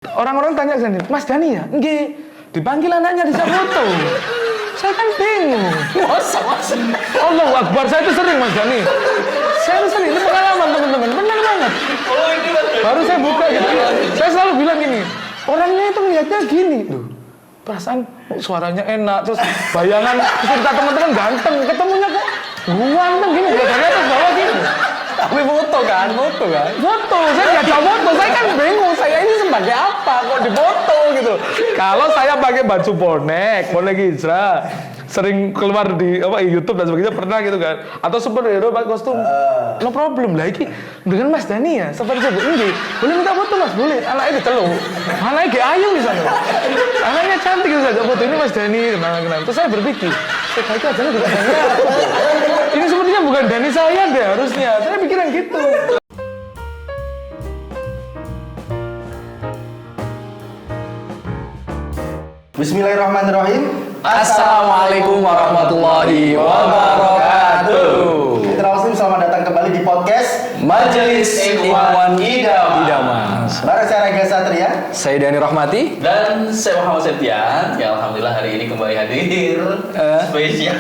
Orang-orang tanya ke sini, Mas Dani ya? Nggih, dipanggil anaknya di foto. Saya kan bingung. Masa. Allahu Akbar, saya itu sering Mas Dani. Saya itu sering, itu pengalaman teman-teman, benar banget. Oh ini Mas. Baru saya buka gitu, saya selalu bilang gini, orangnya itu ngeliatnya gini, loh. Perasaan suaranya enak, terus bayangan cerita teman-teman ganteng, ketemunya kok ganteng gini, dari atas bawah gini. Tapi foto kan. Foto, saya nggak tahu foto, saya kan bingung, saya ini sebagai apa kok dipoto gitu. Kalau saya pakai baju bonek hijrah, sering keluar di YouTube dan sebagainya pernah gitu kan, atau superhero pakai kostum, no problem lah. Iki dengan Mas Dani ya, seperti itu, ini boleh minta foto Mas, boleh. Anaknya diceluk, anaknya kayak ayu di sana, anaknya cantik gitu saja foto ini Mas Dani, kenal. Terus saya berpikir, sebaiknya aja juga Dani aku. Ini sepertinya bukan Dani saya deh harusnya, saya pikiran gitu. Bismillahirrahmanirrahim. Assalamualaikum warahmatullahi wabarakatuh. Mitra Muslim, selamat datang kembali di podcast Majelis Ikhwan Idaman. Bareng saya Rega Satria. Saya Dani Rahmati. Dan saya Muhammad Septian, ya alhamdulillah hari ini kembali hadir spesial.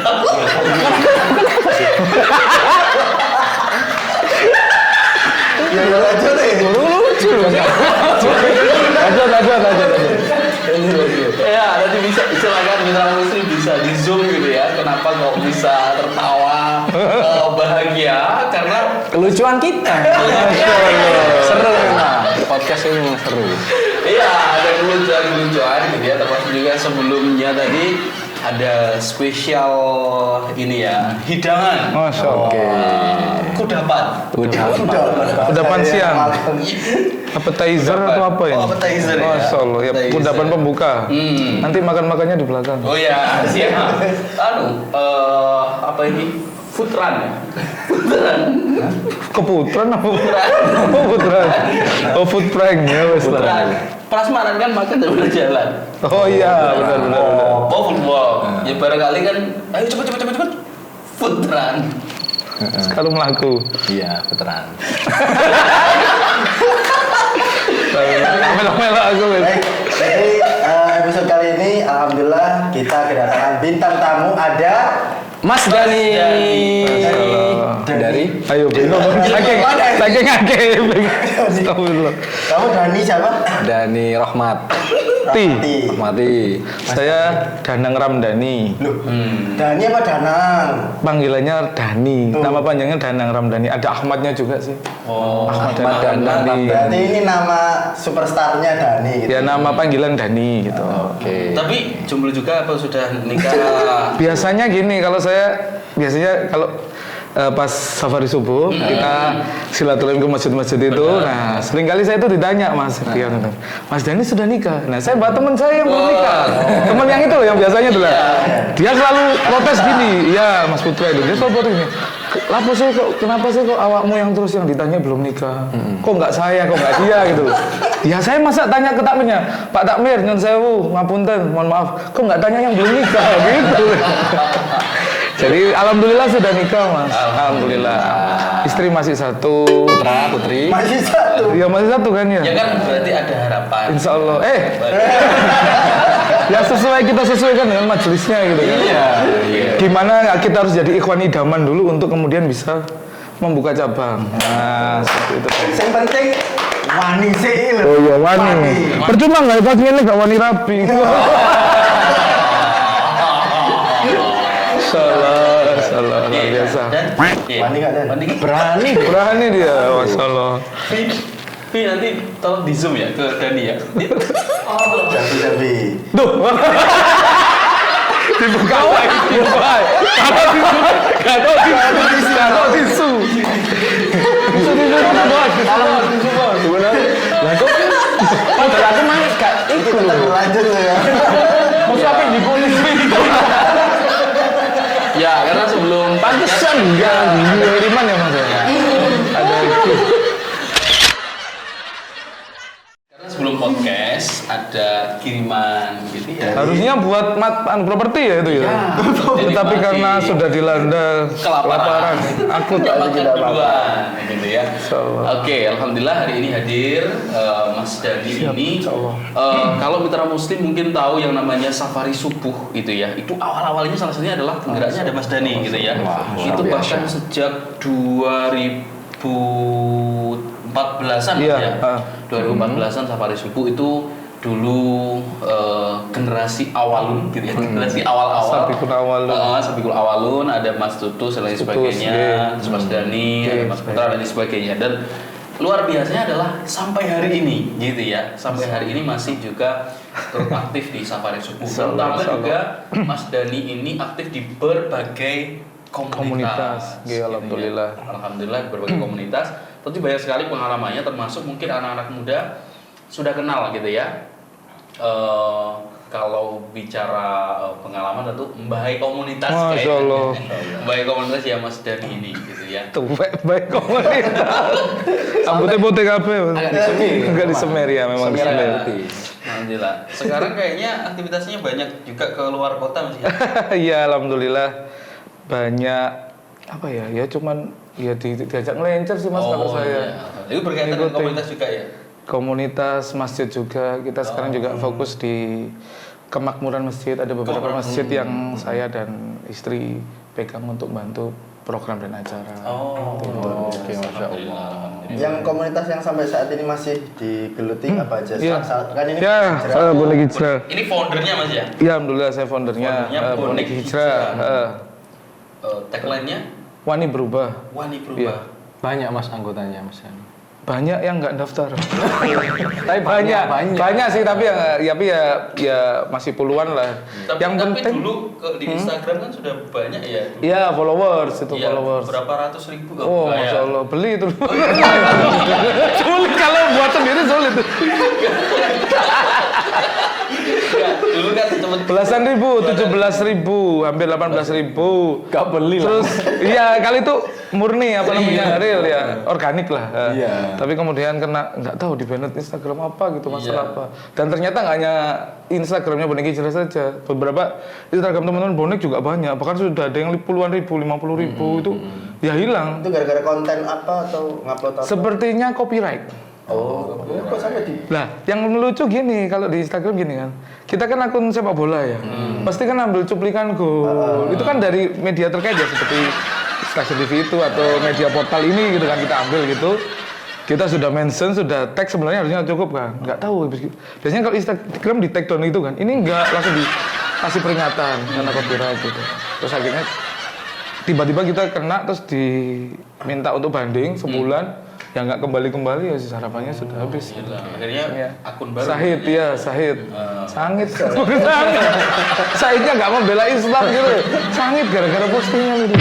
Ya lanjut nih. Lucu. Lanjut. Ya, nanti bisa silakan mitra muslim bisa di zoom gitu ya. Kenapa kok bisa tertawa bahagia? Karena Kelucuan kita. Seru memang. Podcast ini memang seru. iya ada kelucuan gitu ya. Termasuk juga sebelumnya tadi ada spesial ini ya, hidangan. Masya Allah. Kudapan. Kudapan siang. Appetizer atau apa ini? Oh, appetizer ya. Masya Allah, ya Appetizer. kudapan pembuka. Nanti makan-makannya di belakang. Oh ya, siap. Apa ini? Foodrun ya? Foodrun. Keputran apa? Oh, putran. Oh, food prank ya, wes Foodrun. lah. Prasmanan kan makan sambil jalan. Oh iya, benar. Oh, football. Ya barangkali kan, ayo cepet. Foodrun. Sekarang melaku. Iya, veteran. Melo-melo aku, wes. Baik, jadi episode kali ini alhamdulillah kita kedatangan bintang tamu ada Mas Dani. Dani. Ayo, bingung. Saking. Astagfirullah. Kamu Dani siapa? Dani Rahmati. Rahmati. Saya Danang Ramdhani. Loh, Dani apa Danang? Panggilannya Dani. Oh. Nama panjangnya Danang Ramdhani. Ada Ahmadnya juga sih. Oh, Ahmad dan Dani. Berarti ini nama superstarnya Dani gitu. Ya nama panggilan Dani gitu. Oke. tapi jomblo juga apa sudah nikah? Biasanya gini, kalau pas safari subuh kita silaturahmi ke masjid-masjid itu. Nah, seringkali saya itu ditanya Mas Dani sudah nikah. Nah, saya buat teman saya yang belum nikah. Teman yang itu loh, yang biasanya itu lah. Dia selalu protes gini, iya Mas Putra itu. Dia selalu protes gini. Kenapa sih kok awakmu yang terus yang ditanya belum nikah? Kok nggak saya, kok nggak dia gitu loh. Ya saya masa tanya ke takmirnya, Pak Takmir, nyun sewu, ngapunten, mohon maaf, kok nggak tanya yang belum nikah gitu. Jadi alhamdulillah sudah nikah Mas. Alhamdulillah. Istri masih satu. Putri. Masih satu. Ya masih satu kan ya. Ya kan berarti ada harapan. Insya Allah. Ya kita sesuaikan dengan majelisnya gitu kan. Iya. Gimana kita harus jadi ikhwan idaman dulu untuk kemudian bisa membuka cabang. Nah, seperti itu. Yang penting wani sih. Oh iya wani. Percuma nggak pas ini nggak wani rapi. Salah luar biasa. Dan Wani nggak, Dan? Berani dia, masalah. Pi nanti tolong di zoom ya ke Dani ya. Jabi. Duh. Dibuka lagi, dibuka. Kado tisu. Tisu bos. Lah kok padahal aku mah gak Itu iku kita lho. lanjut ya. Mesti apa yang dipolis Ya karena sebelum pantesan enggak kiriman ya Mas ya. Ada itu. karena sebelum podcast podcast ada kiriman gitu ya. Harusnya buat properti ya itu ya. Jadi Tapi masih karena sudah dilanda kelaparan, aku tak makan tidak apa-apa. duluan gitu ya. Insyaallah. Oke, alhamdulillah hari ini hadir Mas Dani Siap, ini. insyaallah. Kalau mitra muslim mungkin tahu yang namanya safari subuh itu ya. Itu awal-awalnya salah satunya adalah penggeraknya ada Mas Dani gitu ya. Itu bahkan sejak 2014-an Iya, ya. 2014-an safari subuh itu dulu generasi awalun gitu ya, generasi awal-awal. Sabiqul awalun. Sabiqul awalun, ada Mas Tutus dan lain Tutus, sebagainya, iya. terus Mas Dani, ada Mas Putra dan lain sebagainya. Dan luar biasanya adalah sampai hari ini gitu ya, sampai hari ini masih juga turut aktif di safari subuh. Terutama juga Mas Dani ini aktif di berbagai komunitas. Iya, alhamdulillah. Alhamdulillah berbagai komunitas. Tentu banyak sekali pengalamannya, termasuk mungkin anak-anak muda sudah kenal gitu ya. Kalau bicara pengalaman tentu membahayi komunitas Masya Allah. membahayi komunitas ya Mas Dani ini gitu ya. Tuh baik komunitas. Rambutnya putih kabeh. Agak disemir. Enggak disemir ya, memang Semir disemir. putih. Alhamdulillah. Sekarang kayaknya aktivitasnya banyak juga ke luar kota Mas ya. Iya, alhamdulillah banyak apa ya? Ya cuman ya diajak ngelencer sih Mas kalau saya. Iya. Itu berkaitan dengan Ngikutin. komunitas juga ya. Komunitas masjid juga kita sekarang juga fokus di kemakmuran masjid. Ada beberapa masjid yang saya dan istri pegang untuk bantu program dan acara. Oke, Masya Allah. Yang komunitas yang sampai saat ini masih digeluti apa aja? Iya. Kan ini Ya, hijrah. saya bonek hijrah. Ini foundernya Mas ya. Ya, alhamdulillah saya foundernya Foundernya bonek hijrah. Tagline-nya Wani berubah. Wani Iya. berubah. Banyak Mas anggotanya Mas Yani. Banyak yang nggak daftar. Tapi banyak sih, tapi ya masih puluhan lah. yang tapi penting dulu di Instagram kan sudah banyak ya. ya followers itu Iya, followers. berapa ratus ribu Oh, Masya Allah, beli itu. Sulit kalau buat sendiri sulit. Ya, dulu kan cuma Belasan ribu, 17.000, hampir 18.000. Gak beli lah. Terus iya kali itu murni apa namanya real ya, organik lah. Iya. Tapi kemudian kena nggak tahu di banned Instagram apa gitu masalah Iya. apa. Dan ternyata nggak hanya Instagramnya bonek hijrah saja. Beberapa Instagram teman-teman bonek juga banyak. Bahkan sudah ada yang puluhan ribu, 50.000 itu ya hilang. Itu gara-gara konten apa atau ngupload apa? Sepertinya copyright. Oh, kok sampai di Lah, yang lucu gini kalau di Instagram gini kan. Kita kan akun sepak bola ya. Pasti kan ambil cuplikan gol. Itu kan dari media terkait ya seperti Stasiun TV itu atau media portal ini gitu kan kita ambil gitu. Kita sudah mention, sudah tag sebenarnya harusnya cukup kan. Enggak tahu. Biasanya kalau Instagram di tag down itu kan. Ini enggak langsung dikasih peringatan karena copyright gitu. Terus akhirnya tiba-tiba kita kena terus diminta untuk banding sebulan. Ya nggak kembali ya harapannya sudah habis. Gila, akhirnya Iya. akun baru. Sahid ya, Sahid. Sangit. Sahidnya nggak membela Islam gitu. Sangit gara-gara postingan itu.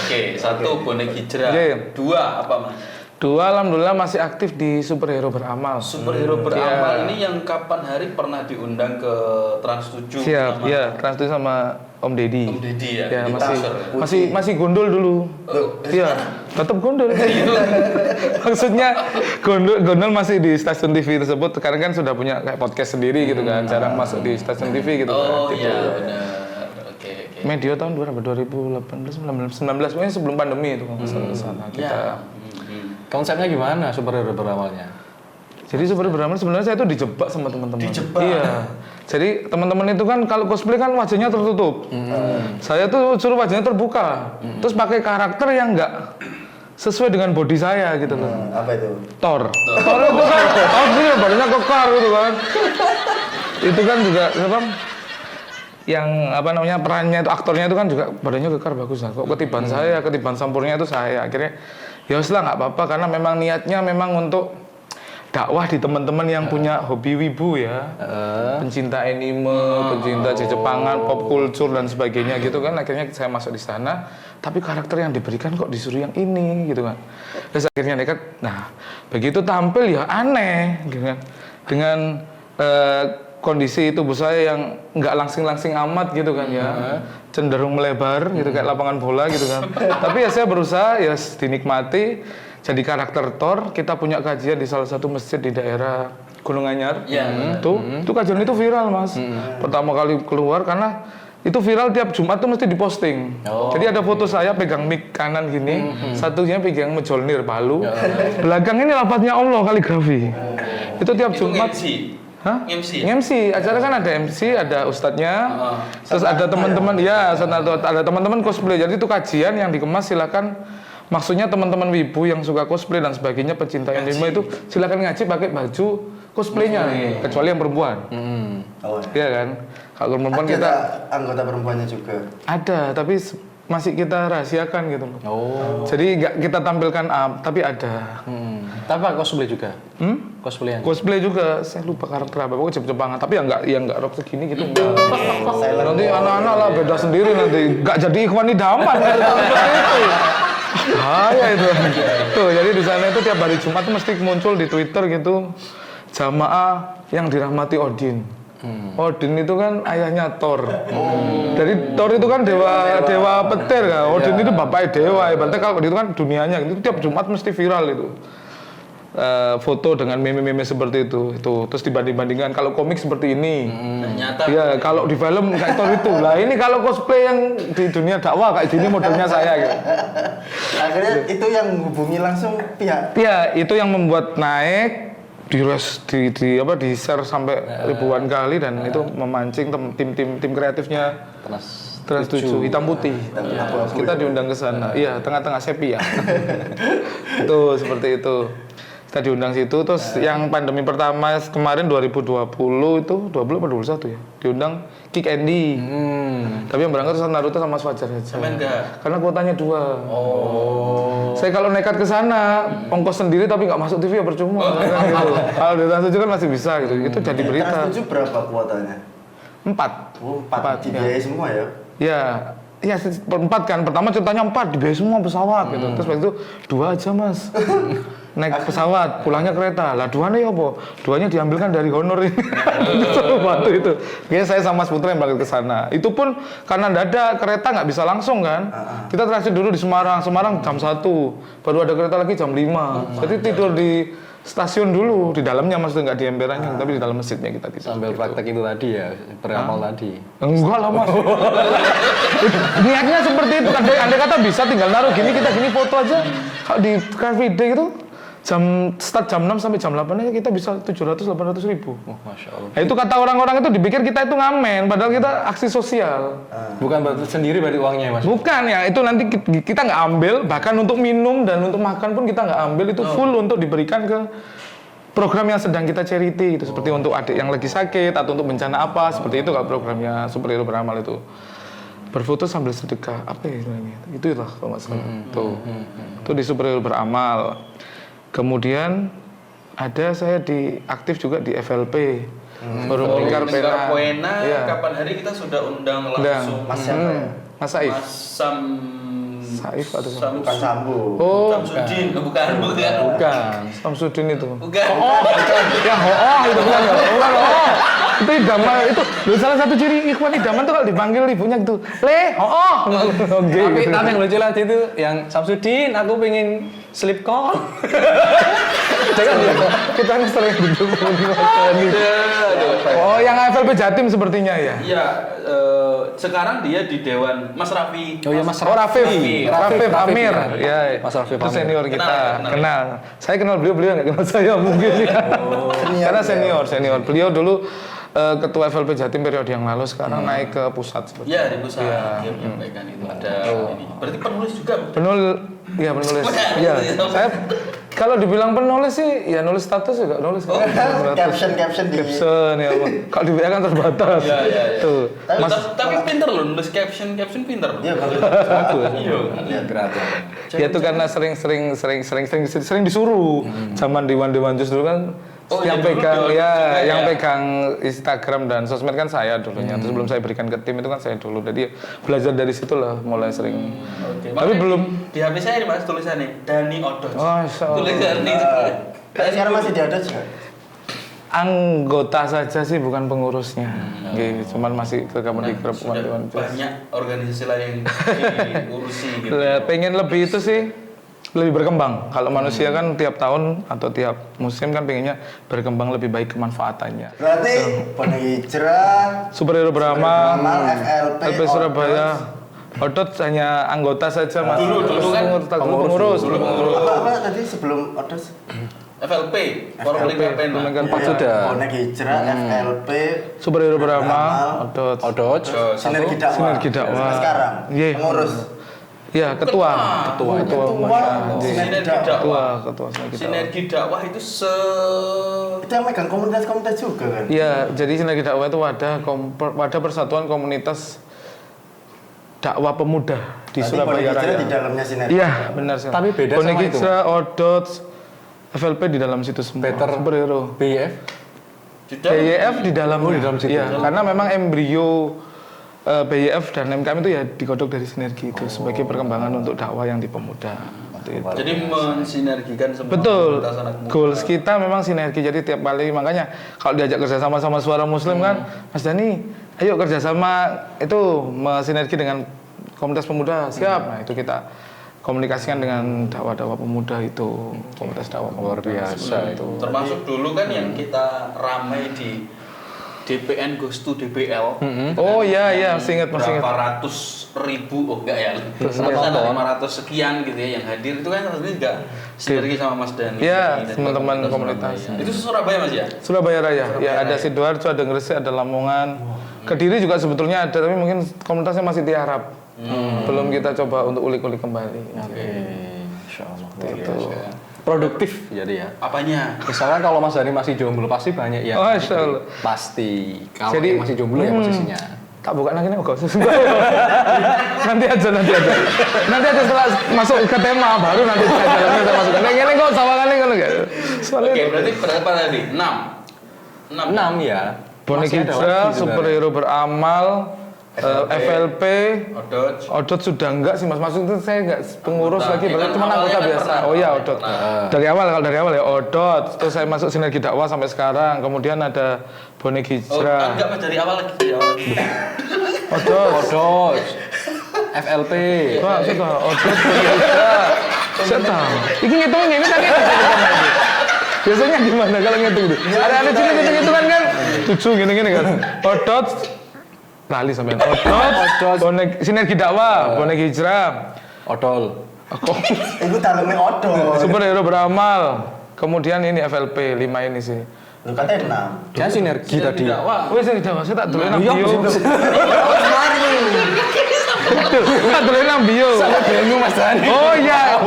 Oke, satu bonek hijrah. Oke. Dua apa Mas? Dua, alhamdulillah masih aktif di Superhero Beramal. Superhero beramal Iya. ini yang kapan hari pernah diundang ke Trans 7 Siap, sama ya. Trans itu sama Om Deddy. Om Deddy ya. Ya, di masih Taser. masih gondol dulu. Iya, tetap gondol. Maksudnya gondol masih di stasiun TV tersebut. Sekarang kan sudah punya kayak podcast sendiri gitu kan. Jarang masuk di stasiun TV gitu Oh kan. Gitu. iya benar. Oke. Medio tahun 2018, 19, pokoknya sebelum pandemi itu kalau nggak salah kesana kita. Ya. Konsepnya gimana superhero berawalnya? Jadi Superhero Beramal sebenarnya saya itu dijebak sama teman-teman. Dijebak? Iya. Jadi teman-teman itu kan kalau cosplay kan wajahnya tertutup. Saya tuh suruh wajahnya terbuka. Terus pakai karakter yang nggak sesuai dengan body saya gitu loh. apa itu? Thor itu kan Thor gitu badannya kekar gitu kan. Itu kan juga apa? Yang apa namanya perannya itu aktornya itu kan juga badannya kekar bagus lah. Kok ketiban saya, ketiban sampurnya itu saya. Akhirnya ya wes lah nggak apa-apa karena memang niatnya memang untuk dakwah di teman-teman yang punya hobi wibu ya, pencinta anime, pencinta Jepangan, pop culture dan sebagainya gitu kan. Akhirnya saya masuk di sana, tapi karakter yang diberikan kok disuruh yang ini gitu kan. Terus akhirnya nekat. Nah begitu tampil ya aneh gitu kan. Dengan kondisi tubuh saya yang nggak langsing-langsing amat gitu kan ya, cenderung melebar gitu kayak lapangan bola gitu kan. Tapi ya saya berusaha ya dinikmati. jadi karakter Thor. Kita punya kajian di salah satu masjid di daerah Gunung Anyar. Iya. Itu kajian itu viral mas. Pertama kali keluar karena itu viral tiap Jumat tuh mesti diposting. Jadi ada foto saya pegang mic kanan gini, satunya pegang Mjolnir Palu. Belakang ini lafadznya Allah kaligrafi. Itu tiap Itu Jumat. MC. Hah? MC. MC. Acara kan ada MC, ada ustadznya, terus ada teman-teman, ada teman-teman cosplay. Jadi itu kajian yang dikemas, silakan. Maksudnya teman-teman wibu yang suka cosplay dan sebagainya, pecinta anime itu silakan ngaji pakai baju cosplaynya, kecuali yang perempuan. Oh, Iya kan? Kalau perempuan ada kita anggota perempuannya juga. ada, tapi masih kita rahasiakan gitu loh. Jadi nggak kita tampilkan tapi ada. Tapi cosplay juga. Cosplayan. Cosplay juga, saya lupa karakter apa, pokoknya Jepang-Jepangan, tapi yang nggak rok segini gitu enggak. Nanti anak-anak lah beda sendiri nanti, nggak jadi ikhwan idaman seperti itu. Bahaya itu. Tuh, jadi di sana itu tiap hari Jumat tuh mesti muncul di Twitter gitu, jamaah yang dirahmati Odin. Odin itu kan ayahnya Thor. Jadi Thor itu kan dewa petir kan. Odin itu bapaknya dewa. Ibaratnya kalau itu kan dunianya. Itu tiap Jumat mesti viral itu. Foto dengan meme-meme seperti itu. Terus dibanding-bandingkan kalau komik seperti ini. Ternyata. Ya kalau di film kayak Thor itu. Lah ini kalau cosplay yang di dunia dakwah kayak gini modelnya saya gitu. Akhirnya itu yang hubungi langsung pihak. Ya itu yang membuat naik di share sampai ribuan kali dan itu memancing tim kreatifnya Trans 7 hitam putih. Kita diundang ke sana. Iya, tengah-tengah sepia. Itu seperti itu. Kita diundang situ, terus yang pandemi pertama kemarin 2020 itu 20 atau 21 ya, diundang Kick Andy. Tapi yang berangkat itu Naruto sama Fajar saja. Sama enggak? Karena kuotanya 2. Saya kalau nekat ke sana, ongkos sendiri tapi nggak masuk TV ya percuma. Kan gitu. Kalau di Trans 7 kan masih bisa gitu. Itu jadi berita. Trans 7 berapa kuotanya? 4. Oh, 4 dibiayai semua ya? Ya 4 kan. Pertama ceritanya 4 dibiayai semua pesawat gitu. Terus waktu itu 2 aja mas. Naik pesawat, pulangnya kereta. Lah 2 nih apa? 2-nya diambilkan dari honor ini. Waktu itu. Kayaknya saya sama Mas Putra yang balik ke sana. Itu pun karena nggak ada kereta nggak bisa langsung kan. Kita transit dulu di Semarang. Semarang jam 1. Baru ada kereta lagi jam 5. Jadi tidur di stasiun dulu, di dalamnya maksudnya nggak di emperannya, tapi di dalam masjidnya kita tidur. Sambil praktek itu tadi ya, beramal tadi. Enggak lah mas. Niatnya seperti itu. Andai kata bisa tinggal naruh gini, kita gini foto aja. Kalau di Car Free Day itu start jam 6 sampai jam 8 aja kita bisa 700-800 ribu. Masya Allah. Nah, itu kata orang-orang itu dipikir kita itu ngamen, padahal kita aksi sosial. Bukan sendiri berarti uangnya mas? Bukan ya, itu nanti kita nggak ambil, bahkan untuk minum dan untuk makan pun kita nggak ambil, itu full untuk diberikan ke program yang sedang kita charity, itu seperti untuk adik yang lagi sakit atau untuk bencana apa, seperti itu kalau programnya Superhero Beramal itu. Berfoto sambil sedekah, apa ya namanya? Itu lah kalau nggak salah. Itu di Superhero Beramal. Kemudian ada saya aktif juga di FLP. Baru Lingkar Pena. Iya. Kapan hari kita sudah undang langsung Mas siapa ya? Mas Saif. Mas Saif atau Bukan Sambu. Oh, Samsudin. Bukan. bukan. Samsudin itu. Bukan. Yang itu bukan ya. Bukan itu idaman itu. Salah satu ciri ikhwan idaman tuh kalau dipanggil ibunya gitu. Oke. Tapi yang lucu lagi itu yang Samsudin, aku pengen slip call. Kita kan sering Oh, yang FLP Jatim sepertinya ya. Iya, sekarang dia di Dewan Mas Raffi. Oh iya Mas Rafif Amir. Ya. Mas Rafif Itu Amir. senior kita. Kenal. Saya kenal beliau nggak kenal saya mungkin ya. Karena senior. Beliau dulu ketua FLP Jatim periode yang lalu, sekarang naik ke pusat seperti Iya, di pusat. Dia menyampaikan itu ada ini. Berarti penulis juga. penulis. Iya. Saya kalau dibilang penulis sih, ya nulis status juga nulis. Caption Ya. Kalau dibilang kan terbatas. Iya. Tuh. Tapi pinter loh nulis caption pinter. Iya, bagus. Iya. Gratis. Ya itu karena sering disuruh. Zaman Dewan Jus dulu kan yang dulu pegang Dewan Jus juga yang ya? pegang Instagram dan sosmed kan saya dulunya. Terus sebelum saya berikan ke tim itu kan saya dulu. Jadi belajar dari situ lah mulai sering. Oke. Tapi Makanya belum. di HP saya ini Mas tulisannya Dani Odos. Masya Allah. Tulisan itu. Sekarang masih diada juga? Anggota saja sih, bukan pengurusnya. Cuman masih ke kamar di grup Sudah Dewan Jus. banyak organisasi lain yang diurusi gitu. Pengen lebih itu sih, lebih berkembang. Kalau manusia kan tiap tahun atau tiap musim kan pengennya berkembang lebih baik kemanfaatannya. Berarti Bonek Hijrah, Superhero Beramal, FLP, Surabaya, Odot hanya anggota saja mas. Dulu kan pengurus. Apa tadi sebelum Odos? FLP, Forum Lingkar Pena. Pak sudah. Bonek Hijrah, FLP, Superhero Beramal, Odot, Sinergi Dakwah. Sinergi Dakwah. Sekarang Iya. pengurus. Iya, ketua. Sinergi Dakwah. Ketua Sinergi Dakwah. Sinergi Dakwah itu Itu yang megang komunitas-komunitas juga kan? Iya, jadi Sinergi Dakwah itu wadah persatuan komunitas dakwah pemuda di Berarti Surabaya Bonek Hijrah Raya. di dalamnya Sinergi. Iya, benar sih. Tapi beda Bonek sama itu. Hijrah, Odot, FLP di dalam situ semua. Better. Superhero. BF. BYF di dalam Oh, di dalam situ. Iya, karena memang embrio BYF dan MKM itu ya digodok dari sinergi itu sebagai perkembangan untuk dakwah yang di pemuda. Waktu itu. Jadi mensinergikan semua Betul. komunitas anak muda. Goals kita memang sinergi. Jadi tiap kali makanya kalau diajak kerjasama sama Suara Muslim kan, Mas Dani, ayo kerjasama itu sinergi dengan komunitas pemuda. Siap. Nah itu kita komunikasikan dengan dakwah-dakwah pemuda itu, komunitas dakwah Luar biasa itu. Termasuk dulu kan yang kita ramai di DPN Goes to DPL. Oh iya, masih ingat. Berapa ratus ribu, oh enggak ya, ada 500 sekian gitu ya yang hadir itu kan sebenarnya enggak sinergi sama Mas Dani. Iya, dari teman-teman komunitas. Surabaya. Itu Surabaya Mas ya? Surabaya Raya. Ya ada Sidoarjo, ada Gresik, ada Lamongan. Kediri juga sebetulnya ada, tapi mungkin komunitasnya masih tiarap. Belum kita coba untuk ulik-ulik kembali. Insyaallah. Itu. Produktif jadi ya. Apanya? Misalkan kalau Mas Dani masih jomblo pasti banyak ya. Oh, insyaallah. Pasti. Kalau Jadi, yang masih jomblo ya posisinya. Tak buka lagi nih kok. Nanti aja. Nanti aja setelah masuk ke tema baru nanti saya jalannya kita masuk. Ini kok sawangannya kan enggak. Soalnya Oke, berarti berapa tadi? 6. 6 ya. Bonek Masih ada Hijrah, lagi Superhero Beramal, FLP, Odot. Odot sudah enggak sih mas, maksud itu saya enggak pengurus Anggota. lagi, Ya berarti kan cuma awalnya anggota kan biasa. pernah. Oh iya Odot. Pernah. Dari awal ya Odot, terus saya masuk Sinergi Dakwah sampai sekarang, kemudian ada Bonek Oh, Hijrah, enggak Mas dari awal lagi. Dari awal lagi. Odot, Odot. FLP. wah sudah Odot, Bonek Hijrah, saya tahu. Ini ngitungnya ini tadi. Biasanya gimana kalau ngitung itu? Ada cilik hitungan kan? 7 gini kan. Odot, lali sampean. Odot, Bonek Sinergi Dakwah, Bonek Hijrah, Odol. Itu dalamnya Odo. Superhero Beramal, kemudian ini FLP 5 ini sih. Lu katanya 6. Kan sinergi tadi. Dakwah. Wes Sinergi Dakwah, saya tak dulu nang Iya, bio. Tak dulu nang bio. Bingung Mas Dani. Oh iya,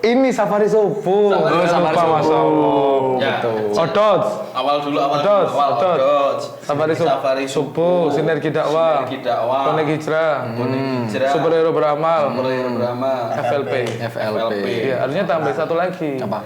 ini Safari Subuh. Safari Lupa, Mas Subuh. Allah. Ya. Odot, Awal dulu Odot. Odot. Safari Subuh, Sinergi Dakwah, Sinergi Dakwah. Bonek Hijrah, Bonek Hijrah. Superhero Beramal, Superhero Beramal. FLP. FLP. Iya, harusnya tambah satu lagi. Apa?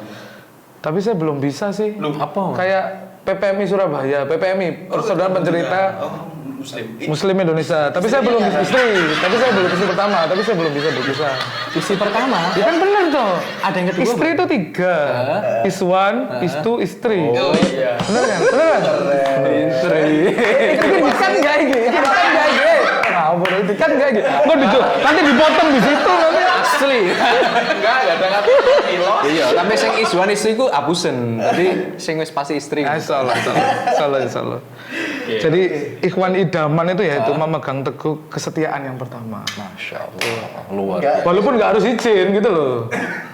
Tapi saya belum bisa sih. Belum. Apa? Kayak PPMI Surabaya, PPMI, Persaudaraan Pencerita Oh, Muslim. Muslim Indonesia. Tapi saya belum istri. Tapi saya belum istri pertama. Tapi saya belum bisa berpisah. Isi pertama. Ya kan benar toh. Ada yang kedua. Istri itu 3. Iswan, istu, istri. Oh iya. Benar kan? Benar kan? Istri. Itu kan enggak gitu. Itu kan enggak gitu. Ngawur itu kan enggak gitu. Nanti dipotong di situ nanti. Asli. Enggak ada kata kilo. Iya, tapi sing iswan istri ku abusen. Jadi sing wis pasti istri. Insyaallah. Jadi ikhwan idaman itu ya itu memegang teguh kesetiaan yang pertama. Masya Allah. Luar. Enggak. Walaupun nggak harus izin gitu loh.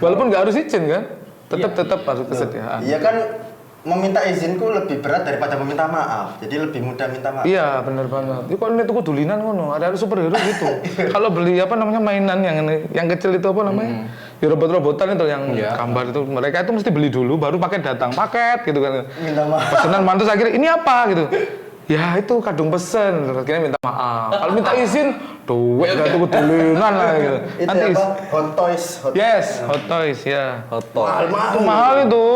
Walaupun nggak harus izin kan, tetap harus kesetiaan. Iya kan meminta izinku lebih berat daripada meminta maaf. Jadi lebih mudah minta maaf. Iya bener banget. Itu kok ini tuh dulinan ngono. Ada superhero gitu. Kalau beli apa namanya mainan yang kecil itu apa namanya? Ya robot-robotan itu yang gambar itu. Mereka itu mesti beli dulu, baru paket datang paket gitu kan. Minta maaf. Pesanan mantus akhirnya ini apa gitu. Ya itu kadung pesen, terus akhirnya minta maaf. Kalau minta izin, duit gak tuh dulinan lah gitu. Itu Nanti apa? Hot toys. Yes, hot toys ya. Hotel. Itu mahal itu,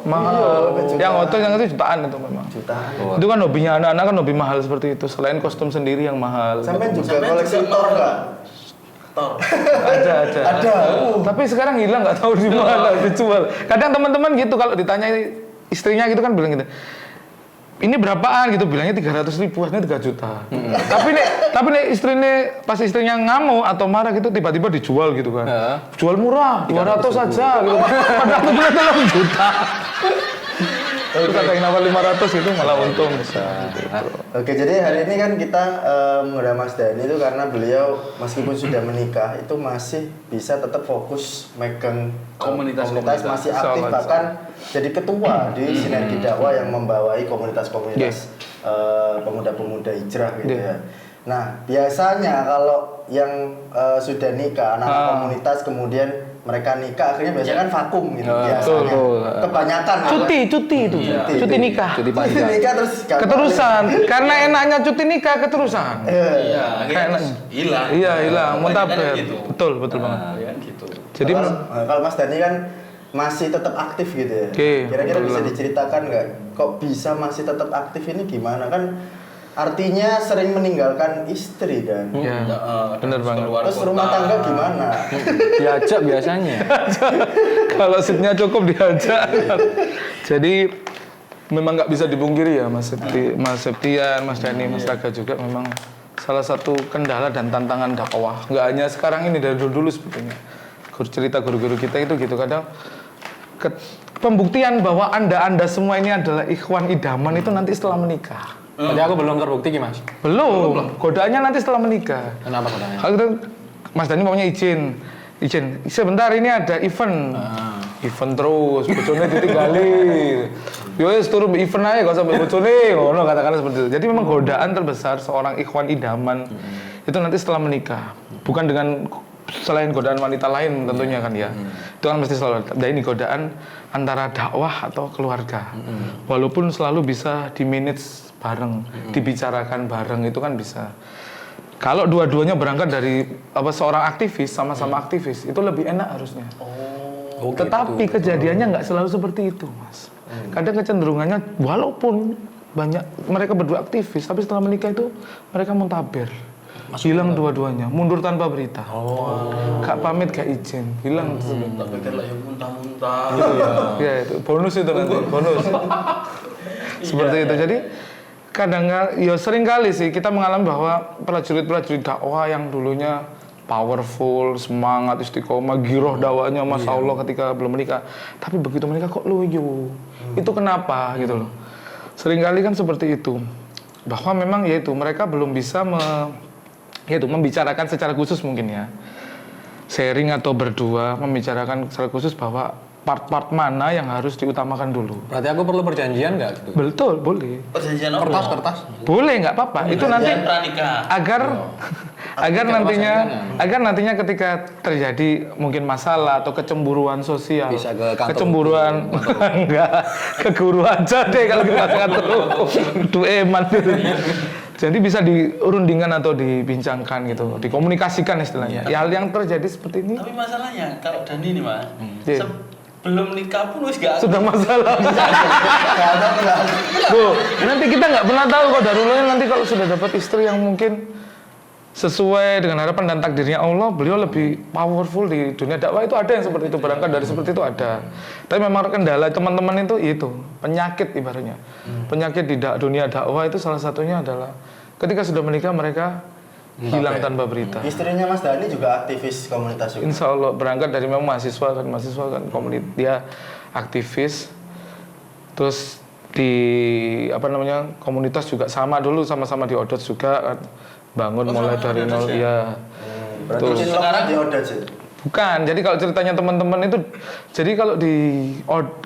mahal. Iya, Yang hotel yang itu jutaan itu memang. Jutaan. Itu kan hobinya anak-anak kan hobi mahal seperti itu. Selain kostum sendiri yang mahal. Sampai gitu. juga koleksi Thor enggak? Tor. Ada. Ada. Tapi sekarang hilang nggak tahu di mana dijual. Kadang teman-teman gitu kalau ditanya istrinya gitu kan bilang gitu. ini berapaan gitu, bilangnya 300.000, harganya 3 juta. Tapi nih pas istrinya ngamuk atau marah gitu, tiba-tiba dijual gitu kan. Jual murah, 200 saja gitu. Padahal aku bilang 3 juta. Terus ada yang nawar 500 itu malah untung. Oke, jadi hari ini kan kita mengundang Mas Dani itu karena beliau meskipun sudah menikah itu masih bisa tetap fokus megang komunitas masih aktif, bahkan jadi ketua di Sinergi Dakwah yang membawai komunitas-komunitas pemuda-pemuda hijrah gitu ya. Nah, biasanya kalau yang sudah nikah, anak komunitas kemudian mereka nikah akhirnya biasanya kan vakum gitu biasanya. Kebanyakan Cuti itu. Cuti nikah. Cuti nikah terus keterusan. Karena enaknya cuti nikah keterusan. Iya, akhirnya hilang. Iya, hilang. Muntaber. Gitu. Betul banget. Ya, gitu. Jadi kalau Mas Dani kan masih tetap aktif gitu ya. Kira-kira bisa diceritakan nggak kok bisa masih tetap aktif ini gimana kan? Artinya sering meninggalkan istri kan. Iya. Bener banget. Terus rumah tangga gimana? Diajak biasanya. Kalau seatnya cukup diajak. Jadi memang nggak bisa dipungkiri ya Mas Septian, Mas Dani, Mas Raga juga memang salah satu kendala dan tantangan dakwah. Nggak hanya sekarang ini, dari dulu sebetulnya. Cerita guru-guru kita itu gitu kadang pembuktian bahwa anda semua ini adalah ikhwan idaman itu nanti setelah menikah. Jadi aku belum terbukti Ki Mas. Belum. Godaannya nanti setelah menikah. Kenapa godaannya? Kalau Mas Dani maunya izin. Sebentar ini ada event. Event terus, bojone ditinggali. Yo wis turu event aja gak sampai bojone, ngono katakanlah seperti itu. Jadi memang godaan terbesar seorang ikhwan idaman itu nanti setelah menikah. Bukan dengan selain godaan wanita lain tentunya kan ya. Itu kan mesti selalu ada. Ini godaan antara dakwah atau keluarga. Walaupun selalu bisa di-manage bareng, dibicarakan bareng itu kan bisa. Kalau dua-duanya berangkat dari seorang aktivis, sama-sama aktivis, itu lebih enak harusnya. Tetapi kejadiannya nggak selalu seperti itu, Mas. Kadang kecenderungannya, walaupun banyak mereka berdua aktivis, tapi setelah menikah itu mereka muntaber. Hilang dua-duanya, mundur tanpa berita. Gak pamit, gak izin, hilang. Tak pikir lah yang muntah-muntah. Ya itu bonus itu nanti, bonus. Seperti itu. Jadi kadang ya sering kali sih kita mengalami bahwa prajurit-prajurit dakwah yang dulunya powerful, semangat, istiqomah, giroh dakwahnya, masya Allah ketika belum menikah. Tapi begitu menikah kok loyo. Itu kenapa gitu loh. Sering kali kan seperti itu. Bahwa memang yaitu mereka belum bisa membicarakan secara khusus mungkin ya. Sharing atau berdua membicarakan secara khusus bahwa part-part mana yang harus diutamakan dulu. Berarti aku perlu perjanjian nggak gitu? Betul, boleh. Perjanjian apa? Kertas. Boleh, nggak apa-apa. Itu nanti pranikah. agar nantinya ketika terjadi mungkin masalah atau kecemburuan sosial, bisa ke kantor kecemburuan enggak ke guru aja deh kalau kita kantor itu eman gitu. Jadi bisa diurundingkan atau dibincangkan gitu, dikomunikasikan istilahnya. Ya, hal yang terjadi seperti ini. Tapi masalahnya kalau Dani nih Mas, belum nikah pun wis gak sudah masalah. Nanti kita nggak pernah tahu kok darulahnya nanti kalau sudah dapat istri yang mungkin sesuai dengan harapan dan takdirnya Allah, beliau lebih powerful di dunia dakwah itu ada yang seperti itu, berangkat dari seperti itu ada. Tapi memang kendala teman-teman itu penyakit ibaratnya. Penyakit di dunia dakwah itu salah satunya adalah ketika sudah menikah mereka hilang tanpa berita. Istrinya Mas Dani juga aktivis komunitas juga. Insya Allah berangkat dari memang mahasiswa kan komunitas, dia aktivis. Terus di komunitas juga sama-sama di Odot juga kan. Bangun mulai dari nol ya. Berarti sekarang di Odot sih. Bukan, jadi kalau ceritanya teman-teman itu, jadi kalau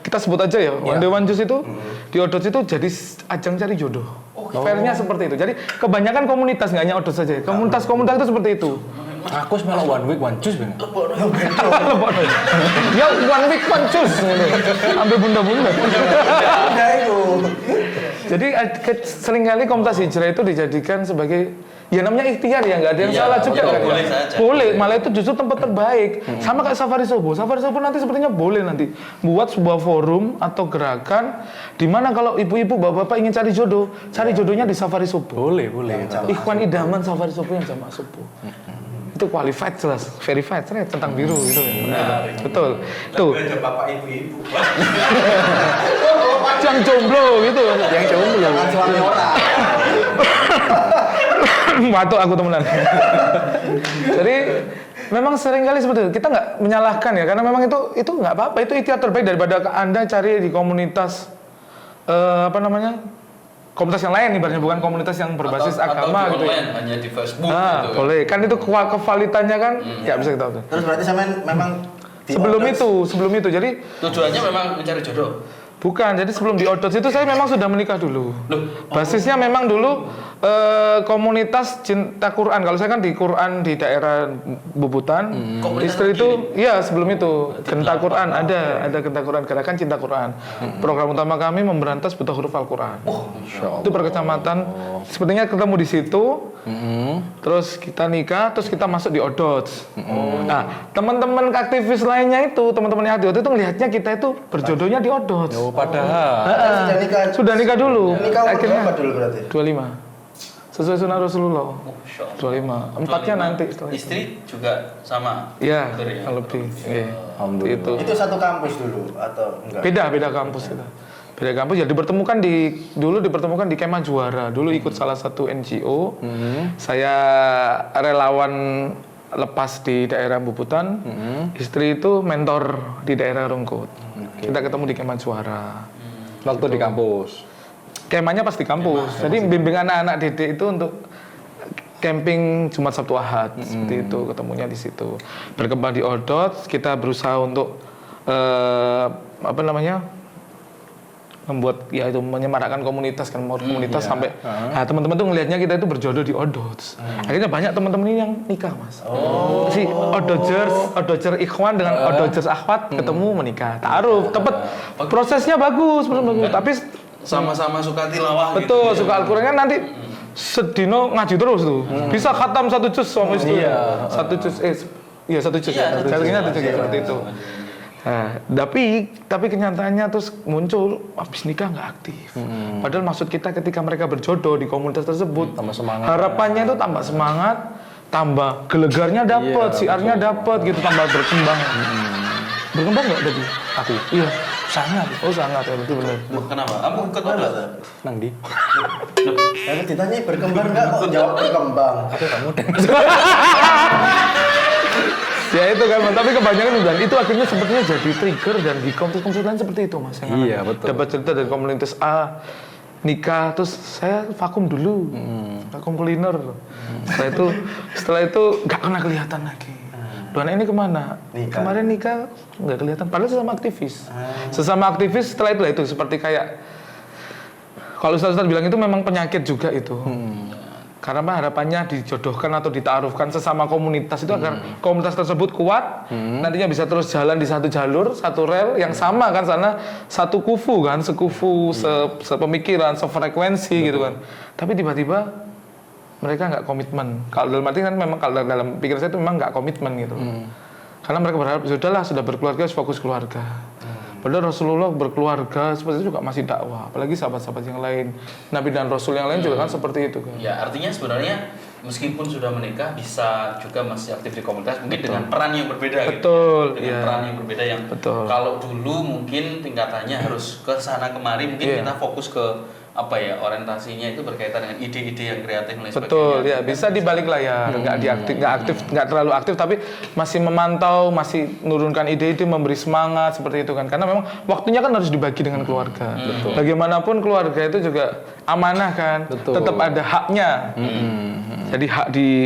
kita sebut aja ya, One Day One Juice itu di Odot itu jadi ajang cari jodoh. Fairnya seperti itu. Jadi kebanyakan komunitas nggak hanya Odot saja, komunitas-komunitas itu seperti itu. Aku sebenarnya one week one juice bener. Ya one week one juice, ambil bunda-bunda. Jadi seringkali komunitas hijrah itu dijadikan sebagai ya namanya ikhtiar ya, nggak ada yang salah juga kan. Boleh, malah itu justru tempat terbaik. Sama kayak Safari Subuh nanti sepertinya boleh nanti buat sebuah forum atau gerakan di mana kalau ibu-ibu bapak-bapak ingin cari jodohnya di Safari Subuh. Boleh. Ikhwan idaman Safari Subuh yang jamaah subuh. Itu qualified jelas, verified, centang biru gitu ya. Betul. Tuh. Bapak ibu-ibu. yang jomblo gitu. Yang jomblo. Jangan suami orang. Batuk aku temenan. Jadi memang sering kali seperti itu. Kita nggak menyalahkan ya, karena memang itu nggak apa-apa. Itu ikhtiar terbaik daripada Anda cari di komunitas komunitas yang lain, ibaratnya bukan komunitas yang berbasis agama atau gitu. online, hanya di Facebook Nah, gitu. boleh. Kan itu kevalitannya kan nggak bisa kita tahu. Terus berarti sampean memang di Sebelum itu. Jadi Tujuannya memang mencari jodoh. bukan. Jadi sebelum di Odots itu saya memang sudah menikah dulu. Basisnya memang dulu komunitas cinta Quran. Kalau saya kan di Quran di daerah Bubutan. Komunitas Istri itu, sendiri? ya sebelum itu Genta Quran ada Genta Quran, gerakan cinta Quran. Program utama kami memberantas buta huruf Al-Quran. Itu per kecamatan. Sepertinya ketemu di situ. Terus kita nikah, terus kita masuk di Odots. Nah, teman-teman aktivis lainnya itu, teman-teman yang di Odots itu ngelihatnya kita itu berjodohnya di Odots. Oh, padahal. sudah nikah. Sudah nikah dulu. Nikah umur Akhirnya berapa dulu berarti? 25. Sesuai sunnah Rasulullah. Masya Allah. 25. Empatnya nanti setelah itu. Istri juga sama. Iya, Betul ya? lebih. Iya. Alhamdulillah. Itu. Itu satu kampus dulu atau enggak? Beda kampus kita. Beda kampus ya dipertemukan di Kemah Juara. Dulu ikut salah satu NGO. Saya relawan lepas di daerah Bubutan. Istri itu mentor di daerah Rungkut. Kita ketemu di Kemah Juara. Waktu di kampus. Kemahnya pas di kampus. Jadi bimbing anak-anak didik itu untuk camping Jumat Sabtu Ahad seperti itu, ketemunya di situ. Berkembang di Odots, kita berusaha untuk membuat ya itu menyemarakkan komunitas kan, komunitas sampai nah, teman-teman tuh ngelihatnya kita itu berjodoh di Odots. Akhirnya banyak teman-teman ini yang nikah, Mas. Si Ododger Ikhwan dengan Ododger Akhwat ketemu menikah. Ta'aruf, tepat. Prosesnya bagus, benar bagus. Tapi Sama-sama suka tilawah betul, gitu. suka Al-Quran kan nanti sedino ngaji terus tuh. Bisa khatam 1 juz sama istri. Iya. 1 juz, satu juz. Iya, Saya ingat 1 juz Iya. seperti itu. Nah, tapi kenyataannya terus muncul habis nikah nggak aktif. Padahal maksud kita ketika mereka berjodoh di komunitas tersebut, Tambah semangat. harapannya itu tambah semangat, tambah gelegarnya dapat, siarnya dapat gitu, tambah berkembang. Berkembang nggak tadi? Aku. Iya, sangat. Oh sangat ya, betul benar. Loh, kenapa? Kamu ikut Odots? Nang di. Kalau ditanya berkembang enggak kok jawab berkembang. Aku kamu dan. Ya itu kan, tapi kebanyakan dan itu akhirnya sepertinya jadi trigger dan di komunitas lain seperti itu, Mas. Yang Iya, betul. Dapat cerita dari komunitas A nikah, terus saya vakum dulu, vakum kuliner. Setelah itu nggak pernah kelihatan lagi. Dua anak ini kemana? Nikah. Kemarin nikah nggak kelihatan. Padahal sesama aktivis. Sesama aktivis setelah itu seperti kayak kalau Ustaz bilang itu memang penyakit juga itu. Karena harapannya dijodohkan atau ditaarufkan sesama komunitas itu agar komunitas tersebut kuat, nantinya bisa terus jalan di satu jalur, satu rel yang sama kan, sana satu kufu kan, sekufu, sepemikiran, sefrekuensi gitu kan. Tapi tiba-tiba mereka nggak komitmen. Kalau dalam arti kan memang kalau dalam pikiran saya itu memang nggak komitmen gitu. Karena mereka berharap sudah berkeluarga, fokus keluarga. Padahal Rasulullah berkeluarga seperti itu juga masih dakwah, apalagi sahabat-sahabat yang lain, Nabi dan Rasul yang lain juga kan seperti itu kan. Ya, artinya sebenarnya meskipun sudah menikah bisa juga masih aktif di komunitas, mungkin dengan peran yang berbeda Betul, gitu. Dengan iya. peran yang berbeda yang Betul. kalau dulu mungkin tingkatannya harus ke sana kemari, mungkin Iya. kita fokus ke orientasinya itu berkaitan dengan ide-ide yang kreatif dan lain Betul, sebagainya. ya bisa di balik layar, nggak terlalu aktif, tapi masih memantau, masih menurunkan ide-ide, memberi semangat seperti itu kan. Karena memang waktunya kan harus dibagi dengan keluarga. Bagaimanapun keluarga itu juga amanah kan, Betul. tetap ada haknya. Jadi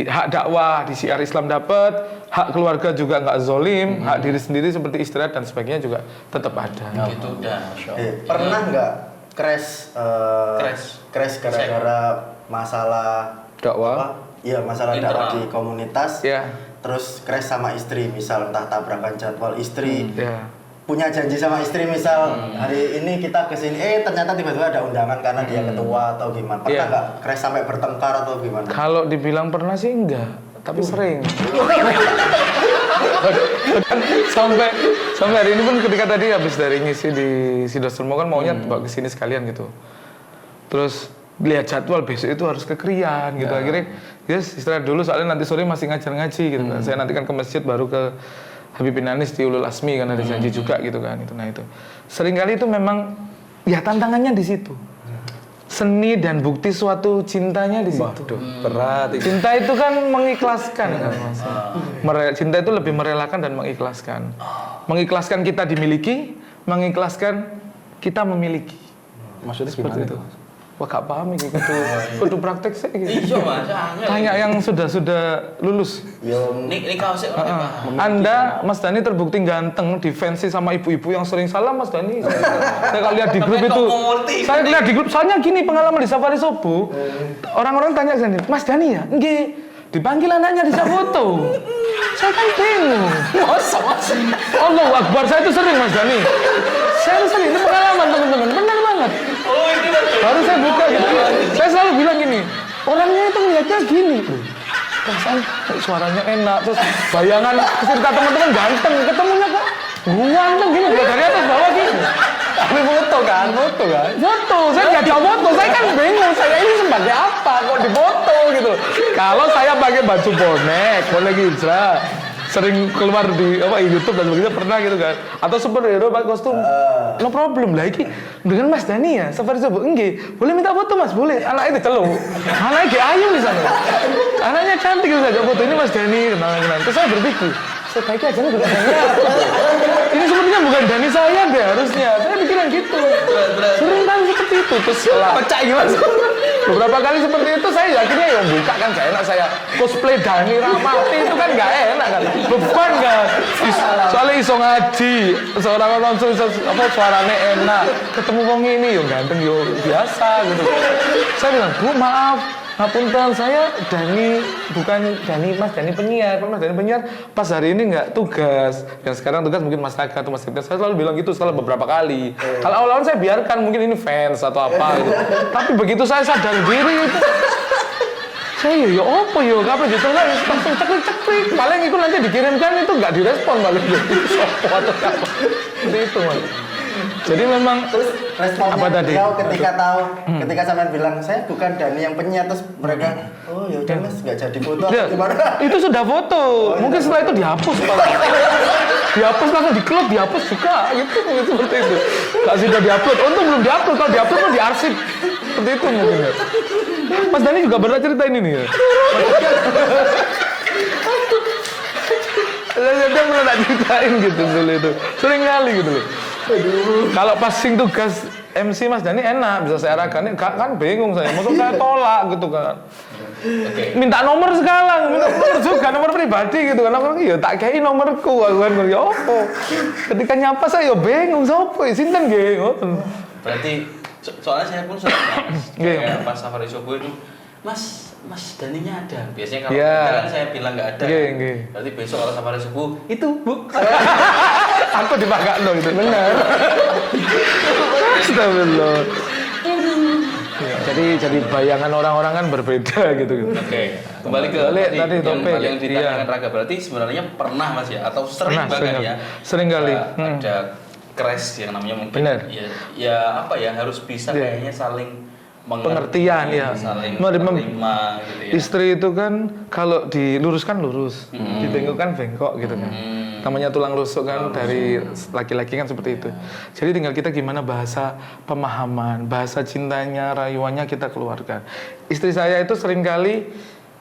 hak dakwah di syiar Islam dapat, hak keluarga juga nggak zolim, hak diri sendiri seperti istirahat dan sebagainya juga tetap ada. Gitu dan Pernah nggak crash gara-gara masalah Dakwah. apa? Iya, masalah dakwah Internal. di komunitas. Ya, Terus crash sama istri, misal entah tabrakan jadwal istri. ya. Punya janji sama istri misal hari ini kita kesini, ternyata tiba-tiba ada undangan karena dia ketua atau gimana. Pernah Iya. nggak crash sampai bertengkar atau gimana? Kalau dibilang pernah sih enggak, tapi sering. Kan sampai hari ini pun ketika tadi habis dari ngisi di Sidoarjo kan maunya bawa ke sini sekalian gitu. Terus lihat jadwal besok itu harus ke Krian gitu. Akhirnya istirahat dulu soalnya nanti sore masih ngajar ngaji gitu kan. Saya nanti kan ke masjid baru ke Habib bin Anis di Ulul Asmi kan ada janji juga gitu kan itu. Nah itu seringkali itu memang Ya tantangannya di situ. Seni dan bukti suatu cintanya di situ. Berat. Cinta itu kan mengikhlaskan kan Mas. Cinta itu lebih merelakan dan mengikhlaskan. Mengikhlaskan kita dimiliki, mengikhlaskan kita memiliki. Maksudnya Seperti gimana itu. itu? Wah gak paham ini kudu praktek sih gitu. Iya Mas, angel. Tanya yang sudah lulus. Yo, Ini kaosnya orang Anda, Mas Dani terbukti ganteng, defensi sama ibu-ibu yang sering salah, Mas Dani. Saya kalau lihat di grup itu, saya lihat di grup, soalnya gini pengalaman di Safari Sobu, orang-orang tanya ke saya, Mas Dani ya? Nggih, dipanggil anaknya di foto. Saya kan bingung. Masa Mas? Allahu Akbar, saya itu sering Mas Dani. Saya itu sering, ini pengalaman teman-teman, benar banget. Oh ini Mas. Baru saya buka gitu, saya selalu bilang gini, orangnya itu ngeliatnya gini. Perasaan suaranya enak, terus bayangan cerita teman-teman ganteng, ketemunya kok ganteng gini, dari atas bawah gini. Tapi foto kan? Foto, saya diajak foto, saya kan bingung, saya ini sebagai apa kok difoto gitu. Kalau saya pakai baju bonek hijrah, sering keluar di YouTube dan sebagainya pernah gitu kan, atau superhero pakai kostum, no problem lah. Iki dengan Mas Dani ya, Safari Sobu, enggak, boleh minta foto Mas, boleh. Anaknya celuk, anaknya kayak ayu di sana, anaknya cantik gitu saja foto ini Mas Dani, kenalan. Terus saya berpikir, sebaiknya aja bukan Dani aku. Ini sepertinya bukan Dani saya deh harusnya. Saya pikiran gitu. Sering kali seperti itu. Terus setelah pecah gimana? Beberapa kali seperti itu saya yakinnya ya buka kan gak enak saya. Cosplay Dani Ramati itu kan gak enak kan. Beban kan. Soalnya iso ngaji. Seorang orang suaranya enak. Ketemu wong ini yo ganteng yo biasa gitu. Saya bilang, "Bu, maaf. Ngapunten, saya Dani, bukan Dani, Mas Dani penyiar. Mas Dani penyiar pas hari ini nggak tugas. Yang sekarang tugas mungkin Mas Taka atau Mas Septian." Saya selalu bilang gitu setelah beberapa kali. Kalau awal-awal saya biarkan, mungkin ini fans atau apa gitu. Tapi begitu saya sadar diri itu, saya ya apa ya, kapan gitu lah, langsung ceklik. Paling itu nanti dikirimkan itu nggak direspon paling gitu. Atau apa. Seperti itu Mas. Jadi memang terus responnya apa tadi? beliau ketika tahu, ketika sampean bilang saya bukan Dani yang penyiar, terus mereka, oh ya udah Mas, nggak jadi foto Ya, atau gimana? itu sudah foto. Mungkin setelah itu dihapus malah. Dihapus langsung di-cloud, dihapus juga gitu mungkin seperti itu. Kalau sudah di-upload, untung belum di-upload. Kalau di-upload kan diarsip. Seperti itu mungkin ya. Mas Dani juga pernah cerita ini nih ya. Dia pernah tak ceritain gitu dulu itu. Sering kali gitu loh. Kalau pas sing tugas MC Mas Dani enak, bisa saya arahkan. Kan bingung saya, maksud saya tolak gitu kan. Minta nomor sekarang, minta nomor juga, nomor pribadi gitu kan. Aku ya tak kei nomorku, aku kan ya opo. Ketika nyapa saya ya bingung, sopo sinten nggih ngoten. Berarti soalnya saya pun sering kayak pas Safari Sobu itu, Mas Daninya ada. Biasanya kalau kan saya bilang nggak ada. Berarti besok kalau Safari Sobu itu Bu. Aku dipagakno gitu. Bener. Astagfirullah. Jadi bayangan orang-orang kan berbeda gitu. Oke. Kembali ke tadi topik yang ditanyakan Raga. Berarti sebenarnya pernah Mas ya, atau sering bahkan ya. Sering kali. Ada crash yang namanya mungkin. Bener. Ya apa ya, harus bisa kayaknya saling pengertian ya, saling menerima gitu ya. Istri itu kan kalau diluruskan lurus, dibengkokkan bengkok gitu kan. Namanya tulang rusuk kan dari laki-laki kan seperti itu. Jadi tinggal kita gimana bahasa pemahaman, bahasa cintanya, rayuannya kita keluarkan. Istri saya itu seringkali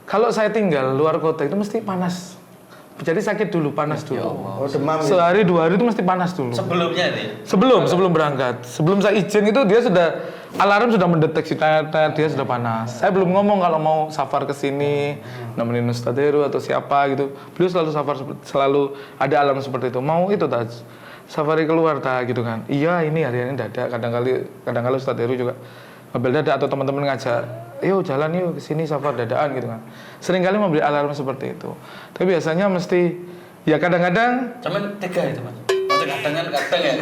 kalau saya tinggal luar kota itu mesti panas. Jadi sakit dulu, panas dulu. Oh, demam. Sehari 2 hari itu mesti panas dulu. Sebelumnya nih. Sebelum berangkat. Sebelum saya izin itu dia sudah alarm sudah mendeteksi dia sudah panas. Saya belum ngomong kalau mau safar ke sini, nemenin Ustadz Heru atau siapa gitu. Beliau selalu ada alarm seperti itu. Mau itu tak safari keluar tak gitu kan. Iya, ini hari ini dadak. Kadang-kali Ustadz Heru juga ngambil dadak atau teman-teman ngajak, "Yuk jalan yuk ke sini safar dadakan" gitu kan. Seringkali memberi alarm seperti itu. Tapi biasanya mesti ya kadang-kadang Cuman tega itu Mas. Maksudnya kadang ya.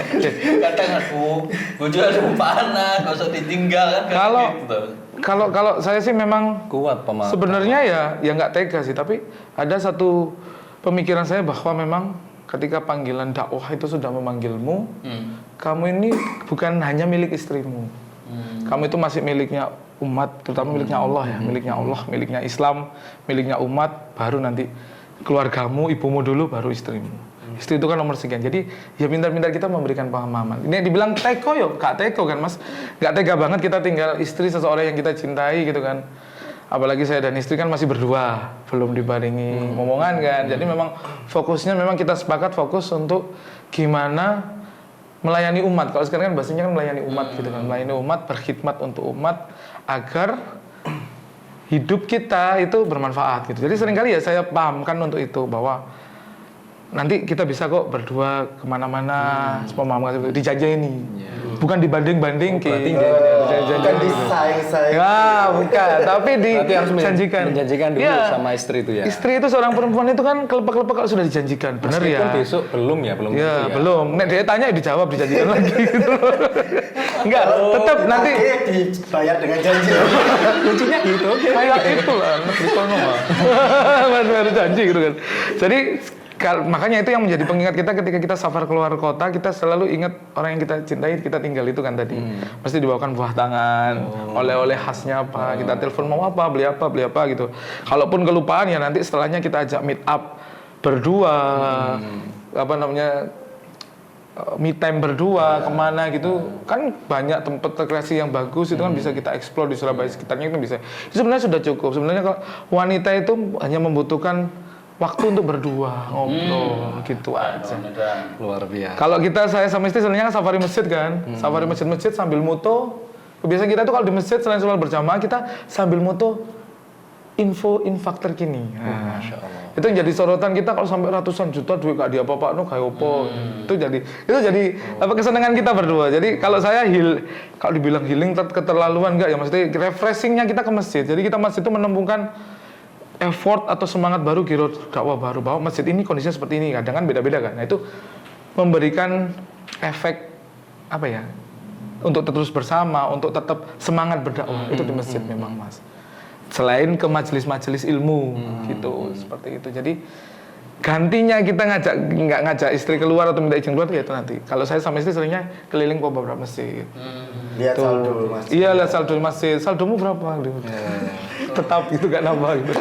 Kadang aku bojo panas, gak usah ditinggal kan. Kalau saya sih memang kuat pemahaman. sebenarnya ya nggak tega sih, tapi ada satu pemikiran saya bahwa memang ketika panggilan dakwah itu sudah memanggilmu, kamu ini bukan hanya milik istrimu. Kamu itu masih miliknya umat, terutama miliknya Allah ya, miliknya Allah, miliknya Islam, miliknya umat, baru nanti keluargamu, ibumu dulu, baru istrimu. Istri itu kan nomor sekian. Jadi ya pintar-pintar kita memberikan pemahaman. Ini dibilang teko yo, gak teko kan Mas. Gak tega banget kita tinggal istri seseorang yang kita cintai gitu kan. Apalagi saya dan istri kan masih berdua, belum dibarengi omongan kan. Jadi memang fokusnya memang kita sepakat fokus untuk gimana melayani umat. Kalau sekarang kan bahasanya kan melayani umat gitu kan. Melayani umat, berkhidmat untuk umat agar hidup kita itu bermanfaat gitu. Jadi seringkali ya saya pahamkan untuk itu bahwa nanti kita bisa kok berdua kemana-mana, sepemahaman itu dijanjeni, bukan dibanding-bandingin, Bukan disayang-sayang. ya bukan, tapi Berarti harus dijanjikan. menjanjikan dulu Ya. sama istri itu ya. Istri itu seorang perempuan itu kan kelepek-kelepek kalau sudah dijanjikan, benar ya? Meskipun besok belum ya, belum. Ya, tentu ya. belum. Nek dia tanya dijawab dijanjikan lagi gitu. Enggak, tetap nanti Akhirnya dibayar dengan janji. Kuncinya gitu. kayak itu lah, negeri kono mah. Baru janji gitu kan. Jadi makanya itu yang menjadi pengingat kita ketika kita safar keluar kota, kita selalu ingat orang yang kita cintai, kita tinggal itu kan tadi. Pasti dibawakan buah tangan, oleh-oleh khasnya apa, kita telepon mau apa, beli apa gitu. Kalaupun kelupaan ya nanti setelahnya kita ajak meet up berdua, apa namanya, me time berdua kemana gitu. Kan banyak tempat rekreasi yang bagus itu kan bisa kita explore di Surabaya sekitarnya itu bisa. Itu sebenarnya sudah cukup. Sebenarnya kalau wanita itu hanya membutuhkan waktu untuk berdua, ngobrol gitu aja. Luar biasa. Kalau kita, saya sama istri sebenarnya kan safari masjid kan, safari masjid sambil moto. Kebiasaan kita tuh kalau di masjid selain sholat berjamaah kita sambil moto infak terkini. Nah, itu yang jadi sorotan kita kalau sampai ratusan juta duit gak diapa-apa, kayak opo. Itu jadi apa kesenangan kita berdua. Jadi kalau saya kalau dibilang healing keterlaluan enggak ya, maksudnya refreshingnya kita ke masjid. Jadi kita masjid itu menemukan effort atau semangat baru, kira dakwah baru bahwa masjid ini kondisinya seperti ini, kadang kan beda-beda kan. Nah itu memberikan efek apa ya, untuk terus bersama, untuk tetap semangat berdakwah itu di masjid memang Mas. Selain ke majelis-majelis ilmu gitu, seperti itu. Jadi gantinya kita nggak ngajak istri keluar atau minta izin keluar ya itu nanti. Kalau saya sama istri seringnya keliling ke beberapa masjid. Lihat saldo Mas. Iya, lihat saldo di masjid. Saldomu berapa? Tetap itu gak nambah gitu.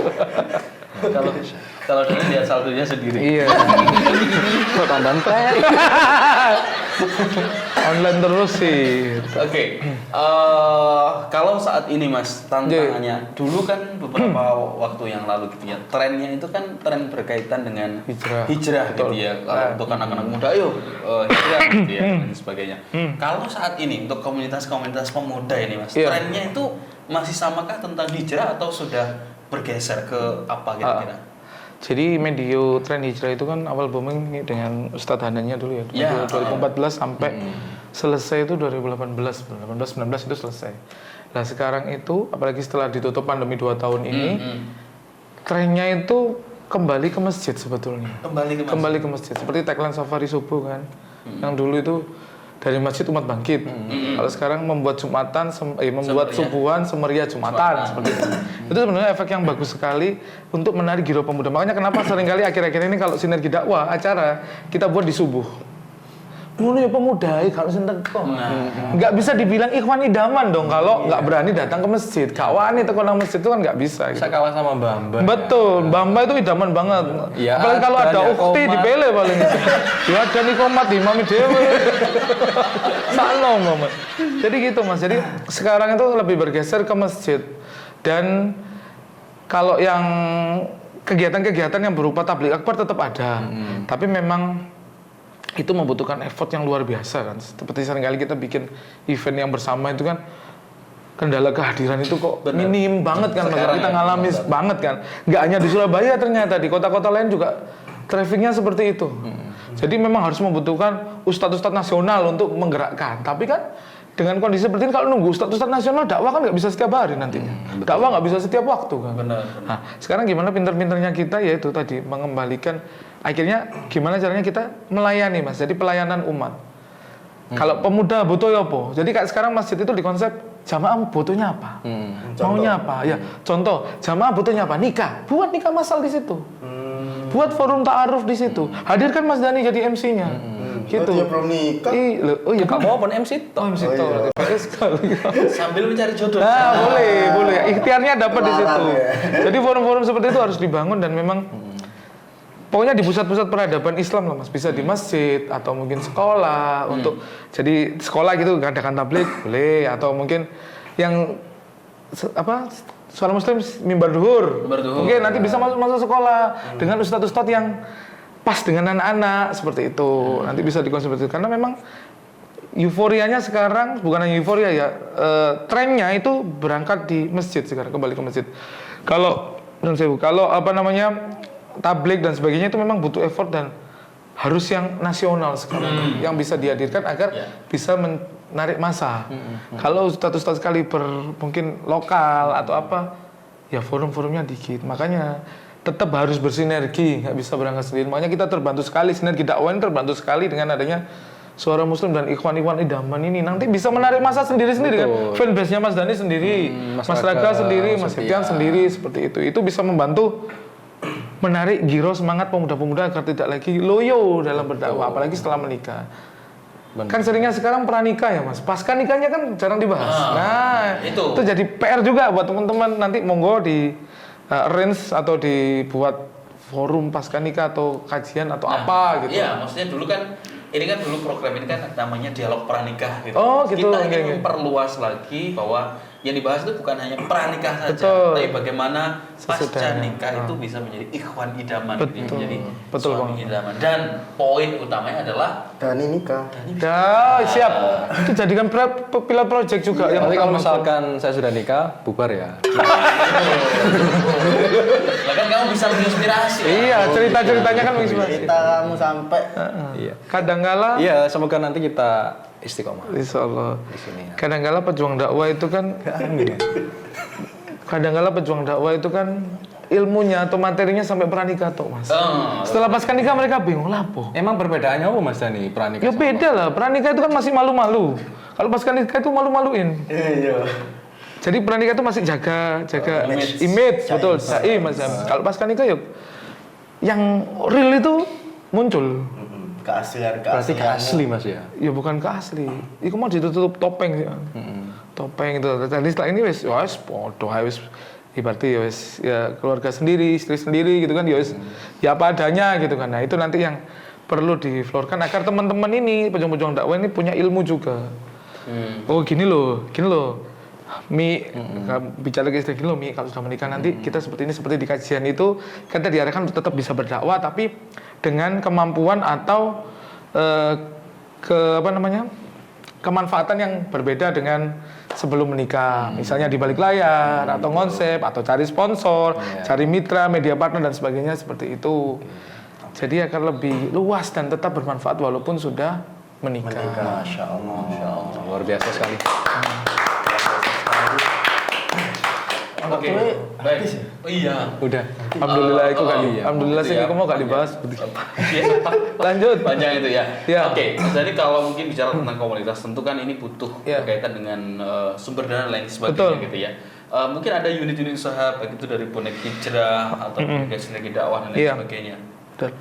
Kalau dari lihat saldonya sendiri. Iya. Kok tambahan tren? Online terus sih. Oke, kalau saat ini Mas tantangannya, dulu kan beberapa waktu yang lalu gitu ya, trennya itu kan tren berkaitan dengan hijrah gitu ya. Kalau untuk anak-anak muda, ayo hijrah gitu ya dan sebagainya. Kalau saat ini untuk komunitas-komunitas pemuda ini Mas, trennya itu masih samakah tentang hijrah atau sudah bergeser ke apa kira-kira? Jadi medio tren hijrah itu kan awal booming dengan Ustadz Hananya dulu ya, 2014 sampai selesai itu 2018, 19 itu selesai. Nah sekarang itu, apalagi setelah ditutup pandemi 2 tahun ini, trennya itu kembali ke masjid sebetulnya. Kembali ke masjid. Seperti tagline Safari Subuh kan, yang dulu itu dari masjid umat bangkit. Kalau sekarang membuat Jumatan, membuat subuhan semeriah Jumatan seperti itu. Itu sebenarnya efek yang bagus sekali untuk menarik giro pemuda. Makanya kenapa seringkali akhir-akhir ini kalau sinergi dakwah acara kita buat di subuh. Ngono ya pemuda, kalau sinten kok. Nggak bisa dibilang ikhwan idaman dong kalau nggak berani datang ke masjid. Gak wani tekan nang masjid itu kan nggak bisa. Gitu. Bisa kalah sama Mbak. Betul, Mbak itu idaman banget. Ya, apalagi kalau ada ukti dipele paling. Ya ada nikomat imam dewe. Sakno Mas. Jadi gitu Mas. Jadi sekarang itu lebih bergeser ke masjid. Dan kalau yang kegiatan-kegiatan yang berupa tabligh akbar tetap ada. Tapi memang itu membutuhkan effort yang luar biasa kan. Seperti seringkali kita bikin event yang bersama itu kan kendala kehadiran itu kok minim banget kan. Kita ngalami banget kan. Nggak hanya di Surabaya ternyata, di kota-kota lain juga trafficnya seperti itu. Jadi memang harus membutuhkan ustadz-ustadz nasional untuk menggerakkan. Tapi kan dengan kondisi seperti ini kalau nunggu ustadz-ustadz nasional, dakwah kan nggak bisa setiap hari nantinya. Dakwah nggak bisa setiap waktu kan. Benar. Nah, sekarang gimana pinter-pinternya kita yaitu tadi mengembalikan, akhirnya gimana caranya kita melayani Mas. Jadi pelayanan umat. Kalau pemuda butuh ya apa? Jadi kayak sekarang masjid itu dikonsep jamaah butuhnya apa? Maunya apa? Ya, contoh jamaah butuhnya apa? Nikah. Buat nikah masal di situ. Buat forum ta'aruf di situ. Hadirkan Mas Dani jadi MC-nya. Gitu. Oh, dia belum nikah. Oh iya, Kamu open MC toh? MC toh. Sambil mencari jodoh. Nah, boleh. Ikhtiarnya dapat di situ. Larang, ya. Jadi forum-forum seperti itu harus dibangun dan memang pokoknya di pusat-pusat peradaban Islam lah Mas, bisa di masjid atau mungkin sekolah untuk jadi sekolah gitu ngadakan tabligh boleh, atau mungkin yang suara muslim mimbar duhur. Mungkin nanti bisa masuk sekolah dengan ustadz-ustadz yang pas dengan anak-anak seperti itu. Nanti bisa dikonsumsi karena memang euforianya sekarang bukan hanya euforia ya, trennya itu berangkat di masjid sekarang, kembali ke masjid. Kalau tabligh dan sebagainya itu memang butuh effort dan harus yang nasional sekarang yang bisa dihadirkan agar bisa menarik massa. Kalau ustadz-ustadz kaliber mungkin lokal atau apa, ya forum-forumnya dikit. Makanya tetap harus bersinergi, nggak bisa berangkat sendiri. Makanya kita terbantu sekali, sinergi dakwah ini terbantu sekali dengan adanya Suara Muslim dan Ikhwan Idaman ini nanti bisa menarik massa sendiri-sendiri kan. Fanbase-nya Mas Dani sendiri, Mas Raga sendiri, Mas Septian sendiri, seperti itu. Itu bisa membantu menarik giro semangat pemuda-pemuda agar tidak lagi loyo dalam berdakwah, apalagi setelah menikah. Kan seringnya sekarang pranikah ya Mas, pasca nikahnya kan jarang dibahas. Nah, itu jadi PR juga buat teman-teman, nanti monggo di arrange atau dibuat forum pasca nikah atau kajian atau apa gitu. Iya, maksudnya dulu kan ini kan dulu program ini kan namanya dialog pranikah gitu. Oh, gitu. Kita ingin memperluas lagi bahwa yang dibahas itu bukan hanya pranikah saja, tapi bagaimana pasca nikah itu bisa menjadi ikhwan idaman, gitu, menjadi suami idaman. Dan poin utamanya adalah Dani nikah. Ya, siap. Itu jadikan pilot project juga. Yang kalau misalkan saya sudah nikah, bubar ya. Lah kan kamu bisa menginspirasi. Iya, cerita-ceritanya kan menginspirasi. Cerita kamu sampai. Iya. Kadangkala Iya, semoga nanti kita istiqomah. Insyaallah. Di sini. Ya. Kadangkala pejuang dakwah itu kan ilmunya atau materinya sampai pranikah toh Mas. Setelah pasca nikah mereka bingung lah po. Emang perbedaannya apa Mas Dani pranikah? Ya beda lah, pranikah itu kan masih malu-malu. Kalau pasca nikah itu malu-maluin. Iya. Jadi pranikah itu masih jaga image betul. Mas. Kalau pasca nikah ya yang real itu muncul. Keaslian. Berarti asli Mas ya? Ya bukan keasli. Iku mau ditutup topeng sih. Topeng itu. Tadi setelah ini wes podo wes ibaratnya ya keluarga sendiri, istri sendiri gitu kan ya wes ya apa adanya gitu kan. Nah, itu nanti yang perlu diflorkan agar teman-teman ini pejuang-pejuang dakwah ini punya ilmu juga. Oh, gini loh. Mi bicara ke istri gini loh, Mi kalau sudah menikah nanti kita seperti ini, seperti di kajian itu kita diarahkan tetap bisa berdakwah tapi dengan kemampuan atau kemanfaatan yang berbeda dengan sebelum menikah, misalnya di balik layar atau konsep atau cari sponsor, cari mitra, media partner dan sebagainya seperti itu. Jadi akan lebih luas dan tetap bermanfaat walaupun sudah menikah. Masya Allah. Luar biasa sekali. Oke, baik. Oh iya. Udah. Alhamdulillah itu kan. iya. Alhamdulillah sih kamu gak dibahas. Iya. Lanjut. Panjang itu ya. Ya. Oke, jadi kalau mungkin bicara tentang komunitas, tentu kan ini butuh berkaitan dengan sumber dana lain sebagainya gitu ya. Mungkin ada unit-unit usaha baik itu dari Bonek Hijrah atau sinergi dakwah dan lain sebagainya. Betul.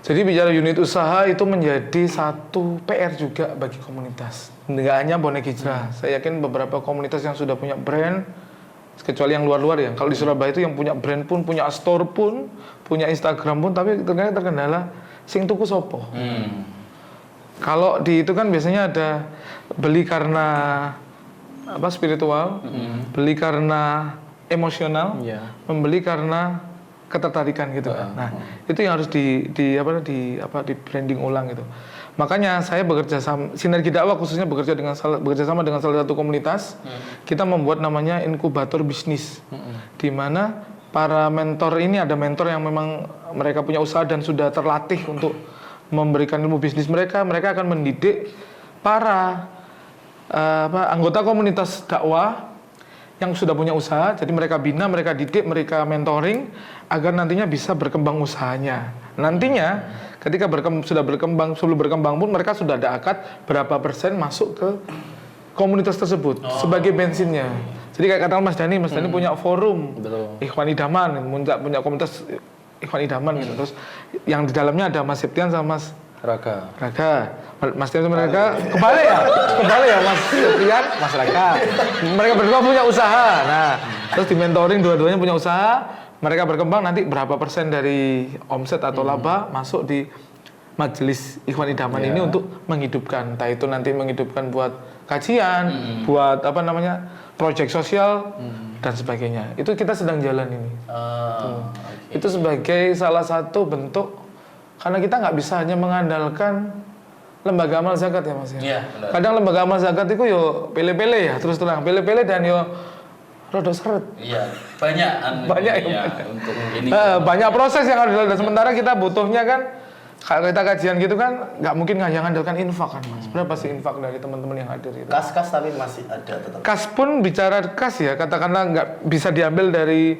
Jadi bicara unit usaha itu menjadi satu PR juga bagi komunitas. Nggak hanya Bonek Hijrah. Saya yakin beberapa komunitas yang sudah punya brand, kecuali yang luar-luar ya. Kalau di Surabaya itu yang punya brand pun, punya store pun, punya Instagram pun, tapi ternyata terkendala sing tuku sopo. Kalau di itu kan biasanya ada beli karena spiritual, beli karena emosional, membeli karena ketertarikan gitu kan. Nah, itu yang harus di branding ulang gitu. Makanya saya bekerja sama sinergi dakwah khususnya bekerja sama dengan salah satu komunitas. Kita membuat namanya inkubator bisnis. Di mana para mentor ini ada mentor yang memang mereka punya usaha dan sudah terlatih untuk memberikan ilmu bisnis mereka akan mendidik para anggota komunitas dakwah yang sudah punya usaha. Jadi mereka bina, mereka didik, mereka mentoring agar nantinya bisa berkembang usahanya. Nantinya ketika sudah berkembang, sebelum berkembang pun mereka sudah ada akad berapa persen masuk ke komunitas tersebut sebagai bensinnya. Jadi kayak kata Mas Dani punya forum Ikhwan Idaman, punya komunitas Ikhwan Idaman gitu. Terus yang di dalamnya ada Mas Septian sama Mas Raga. Mas Septian sama Raga kebalik ya Mas Septian, Mas Raga. Mereka berdua punya usaha. Nah, terus di mentoring dua-duanya punya usaha. mereka berkembang nanti berapa persen dari omset atau laba masuk di Majelis Ikhwan Idaman ini untuk menghidupkan, entah itu nanti menghidupkan buat kajian, buat proyek sosial dan sebagainya. Itu kita sedang jalan ini. Itu sebagai salah satu bentuk, karena kita nggak bisa hanya mengandalkan lembaga amal zakat ya Mas ya. Iya, benar. Kadang lembaga amal zakat itu yo pele-pele ya, terus terang pele-pele dan yo rada seret. Iya, banyak ya. untuk ini. Banyak proses yang harus dilakukan. Sementara kita butuhnya kan, kalau kita kajian gitu kan, nggak mungkin ngandalkan infak kan Mas. Berapa sih infak dari teman-teman yang hadir itu? Kas tapi masih ada tetap. Kas pun bicara kas ya, katakanlah nggak bisa diambil dari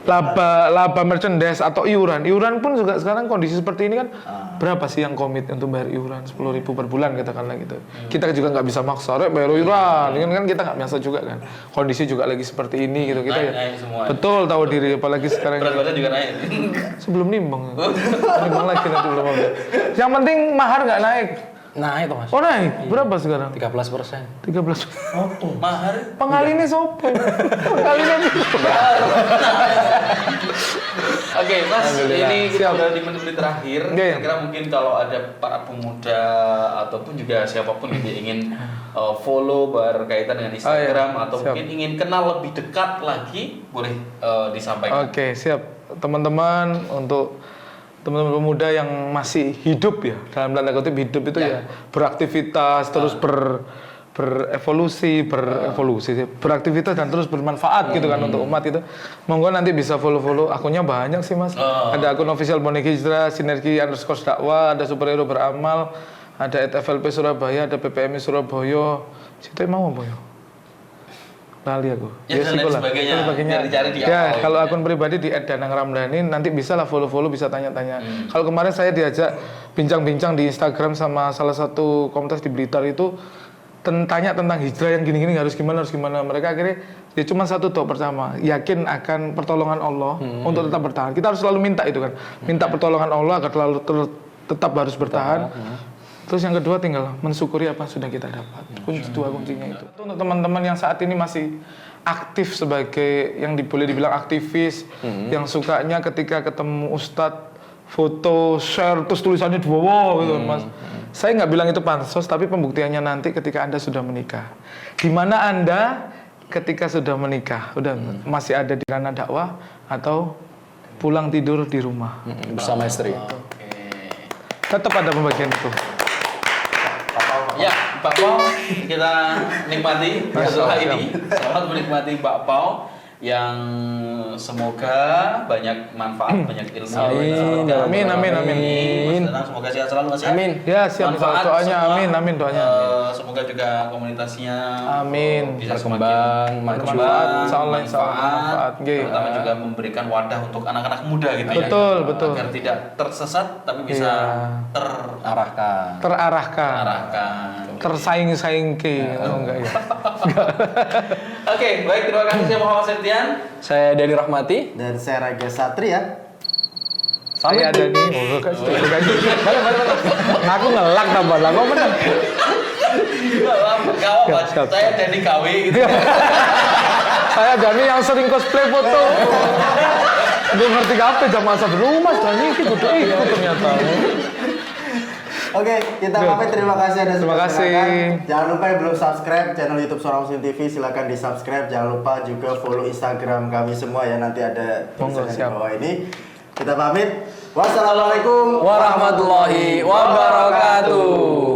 laba merchandise atau iuran. Iuran pun juga sekarang kondisi seperti ini kan, berapa sih yang komit untuk bayar iuran 10.000 per bulan katakanlah gitu. Kita juga nggak bisa maksa, bayar iuran, kan kita nggak biasa juga kan. Kondisi juga lagi seperti ini gitu kita naik semua. Betul, tahu diri apalagi sekarang. Berat badan juga naik. Sebelum nimbang, nimbang lagi nanti belum ada. Yang penting mahar nggak naik. Naik toh Mas. Oh naik, berapa sekarang? 13%. 13. Mahar. Pengaline sopo? Pengaline Oke, Mas, Alhamdulillah. ini kita Siap. udah di menit-menit terakhir. Iya, iya. Kira-kira mungkin kalau ada para pemuda ataupun juga siapapun yang ingin follow berkaitan dengan Instagram atau Siap. mungkin ingin kenal lebih dekat lagi, boleh disampaikan. Oke, siap. Teman-teman, untuk teman-teman pemuda yang masih hidup ya, dalam tanda kutip hidup itu ya beraktivitas, terus berevolusi, beraktivitas dan terus bermanfaat gitu kan untuk umat itu. Monggo nanti bisa follow akunnya banyak sih Mas. Ada akun official Bonek Hijrah, Sinergi_dakwah, ada Superhero Beramal, ada @FLP Surabaya, ada PPMI Surabaya. Situ mau apa ya? Lali aku. Ya, dan lain sebagainya. Dicari di Ya, awal, kalau ya. akun pribadi di @danang_ramdhani nanti bisa lah follow, bisa tanya-tanya. Kalau kemarin saya diajak bincang-bincang di Instagram sama salah satu komunitas di Blitar itu tanya tentang hijrah yang gini-gini harus gimana. Mereka akhirnya ya cuma satu doa pertama, yakin akan pertolongan Allah untuk tetap bertahan. Kita harus selalu minta itu kan. Minta pertolongan Allah agar tetap harus bertahan. Terus yang kedua tinggal mensyukuri apa yang sudah kita dapat. Kuncinya itu. Untuk teman-teman yang saat ini masih aktif sebagai yang boleh dibilang aktivis, yang sukanya ketika ketemu ustadz foto share terus tulisannya wow gitu Mas. Saya nggak bilang itu pansos, tapi pembuktiannya nanti ketika Anda sudah menikah. Di mana Anda ketika sudah menikah, udah masih ada di ranah dakwah atau pulang tidur di rumah Bersama istri. tetap ada pembagian itu. Ya, Pak Pau, kita nikmati setelah ini. Selamat menikmati Pak Pau yang semoga banyak manfaat, banyak ilmu. Amin. Semoga sehat selalu Mas. Amin. Ya, siap Manfaat doanya. semua. Amin doanya. Semoga juga komunitasnya Amin. bisa Berkembang, semakin bermanfaat. Insyaallah, bermanfaat, bermanfaat. terutama juga memberikan wadah untuk anak-anak muda gitu ya. Betul. Agar tidak tersesat tapi bisa Iya. Arahkan. Terarahkan. Tersaing-saing enggak ya. Oke, baik, terima kasih saya Muhammad Septian. Saya Dani Rahmati. Dan saya Raga Satria. Saya ada nih. Balik. Aku ngelak tambah lah. Kok bener? Gak apa, Siap. saya jadi KW gitu. Saya Dani yang sering cosplay foto. Belum ngerti apa jam masa dulu Mas Dani itu kudu ikut ternyata. Oke, kita pamit. Terima kasih ada Terima kasih. Jangan lupa yang belum subscribe channel YouTube Suara Muslim TV, silakan di subscribe. Jangan lupa juga follow Instagram kami semua ya, nanti ada tulisan di siap. bawah ini. Kita pamit. Wassalamualaikum Warahmatullahi wabarakatuh.